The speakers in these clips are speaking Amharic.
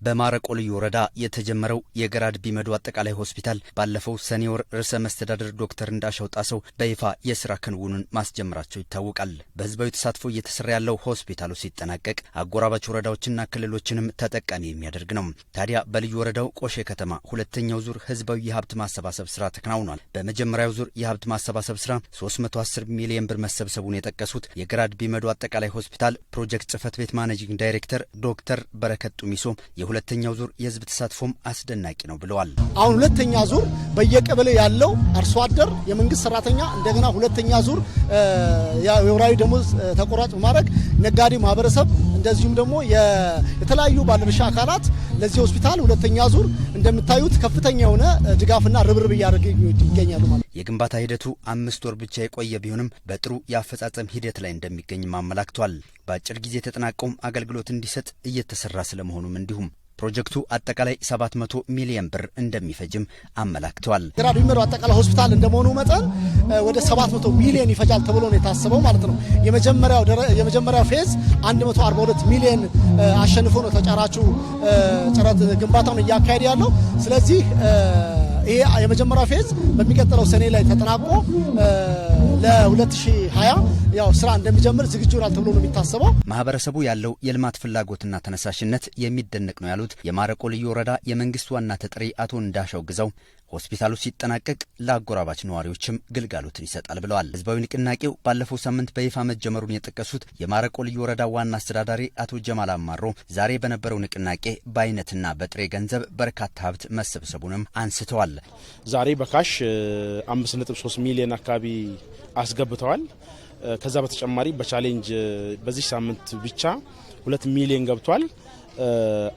በማረቆ ልዩ ወረዳ የተጀመረው የገራድ ቢመዱ አጠቃላይ ሆስፒታል ባለፈው ሰኔ ወር ርዕሰ መስተዳድር ዶክተር እንዳሻው ጣሰው በይፋ የስራ ክንውኑን ማስጀመራቸው ይታወቃል። በህዝባዊ ተሳትፎ እየተሰራ ያለው ሆስፒታሉ ሲጠናቀቅ አጎራባች ወረዳዎችና ክልሎችንም ተጠቃሚ የሚያደርግ ነው። ታዲያ በልዩ ወረዳው ቆሼ ከተማ ሁለተኛው ዙር ህዝባዊ የሀብት ማሰባሰብ ስራ ተከናውኗል። በመጀመሪያው ዙር የሀብት ማሰባሰብ ስራ 310 ሚሊዮን ብር መሰብሰቡን የጠቀሱት የገራድ ቢመዱ አጠቃላይ ሆስፒታል ፕሮጀክት ጽህፈት ቤት ማኔጂንግ ዳይሬክተር ዶክተር በረከት ጡሚሶ የሁለተኛው ዙር የህዝብ ተሳትፎም አስደናቂ ነው ብለዋል። አሁን ሁለተኛ ዙር በየቀበሌ ያለው አርሶ አደር የመንግስት ሰራተኛ እንደገና ሁለተኛ ዙር የወራዊ ደሞዝ ተቆራጭ በማድረግ ነጋዴ ማህበረሰብ እንደዚሁም ደግሞ የተለያዩ ባለድርሻ አካላት ለዚህ ሆስፒታል ሁለተኛ ዙር እንደምታዩት ከፍተኛ የሆነ ድጋፍና ርብርብ እያደረጉ ይገኛሉ ማለት። የግንባታ ሂደቱ 5 ወር ብቻ የቆየ ቢሆንም በጥሩ የአፈጻጸም ሂደት ላይ እንደሚገኝም አመላክቷል። በአጭር ጊዜ ተጠናቀውም አገልግሎት እንዲሰጥ እየተሰራ ስለመሆኑም እንዲሁም ፕሮጀክቱ አጠቃላይ 700 ሚሊዮን ብር እንደሚፈጅም አመላክተዋል። ገራድ ቢመዱ አጠቃላይ ሆስፒታል እንደመሆኑ መጠን ወደ 700 ሚሊዮን ይፈጃል ተብሎ ነው የታሰበው ማለት ነው። የመጀመሪያው ፌዝ 142 ሚሊዮን አሸንፎ ነው ተጫራቹ ጭረት ግንባታውን እያካሄደ ያለው። ስለዚህ ይሄ የመጀመሪያው ፌዝ በሚቀጥለው ሰኔ ላይ ተጠናቆ ለ2020 ያው ስራ እንደሚጀምር ዝግጁ ይሆናል ተብሎ ነው የሚታሰበው። ማህበረሰቡ ያለው የልማት ፍላጎትና ተነሳሽነት የሚደነቅ ነው ያሉት የማረቆ ልዩ ወረዳ የመንግስት ዋና ተጠሪ አቶ እንዳሻው ግዛው ሆስፒታሉ ሲጠናቀቅ ለአጎራባች ነዋሪዎችም ግልጋሎትን ይሰጣል ብለዋል። ህዝባዊ ንቅናቄው ባለፈው ሳምንት በይፋ መጀመሩን የጠቀሱት የማረቆ ልዩ ወረዳ ዋና አስተዳዳሪ አቶ ጀማል አማሮ ዛሬ በነበረው ንቅናቄ በአይነትና በጥሬ ገንዘብ በርካታ ሀብት መሰብሰቡንም አንስተዋል። ዛሬ በካሽ 5.3 ሚሊዮን አካባቢ አስገብተዋል። ከዛ በተጨማሪ በቻሌንጅ በዚህ ሳምንት ብቻ 2 ሚሊዮን ገብቷል።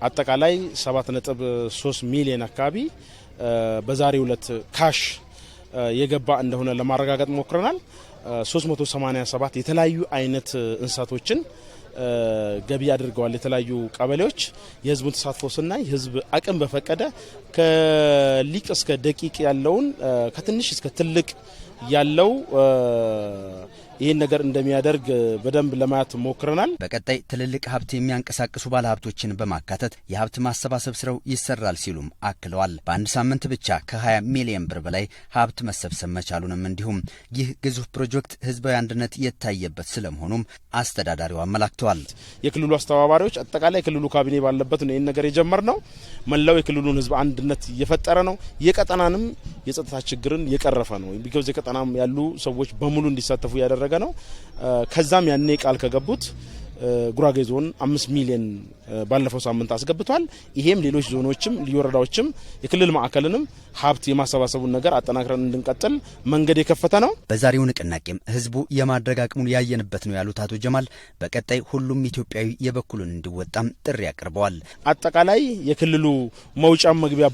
አጠቃላይ 7.3 ሚሊዮን አካባቢ በዛሬው ዕለት ካሽ የገባ እንደሆነ ለማረጋገጥ ሞክረናል። 387 የተለያዩ አይነት እንስሳቶችን ገቢ አድርገዋል። የተለያዩ ቀበሌዎች የህዝቡን ተሳትፎ ስናይ ህዝብ አቅም በፈቀደ ከሊቅ እስከ ደቂቅ ያለውን ከትንሽ እስከ ትልቅ ያለው ይህን ነገር እንደሚያደርግ በደንብ ለማየት ሞክረናል። በቀጣይ ትልልቅ ሀብት የሚያንቀሳቅሱ ባለሀብቶችን በማካተት የሀብት ማሰባሰብ ስራው ይሰራል ሲሉም አክለዋል። በአንድ ሳምንት ብቻ ከ20 ሚሊዮን ብር በላይ ሀብት መሰብሰብ መቻሉንም እንዲሁም ይህ ግዙፍ ፕሮጀክት ህዝባዊ አንድነት የታየበት ስለመሆኑም አስተዳዳሪው አመላክተዋል። የክልሉ አስተባባሪዎች አጠቃላይ የክልሉ ካቢኔ ባለበት ነው ይህን ነገር የጀመርነው። መላው የክልሉን ህዝብ አንድነት እየፈጠረ ነው። የቀጠናንም የጸጥታ ችግርን የቀረፈ ነው። ቢኮዝ የቀጠናም ያሉ ሰዎች በሙሉ እንዲሳተፉ ያደረገ ነው። ከዛም ያኔ ቃል ከገቡት ጉራጌ ዞን 5 ሚሊዮን ባለፈው ሳምንት አስገብቷል። ይሄም ሌሎች ዞኖችም ልዩ ወረዳዎችም የክልል ማዕከልንም ሀብት የማሰባሰቡን ነገር አጠናክረን እንድንቀጥል መንገድ የከፈተ ነው። በዛሬው ንቅናቄም ህዝቡ የማድረግ አቅሙን ያየንበት ነው ያሉት አቶ ጀማል በቀጣይ ሁሉም ኢትዮጵያዊ የበኩሉን እንዲወጣም ጥሪ አቅርበዋል። አጠቃላይ የክልሉ መውጫ መግቢያ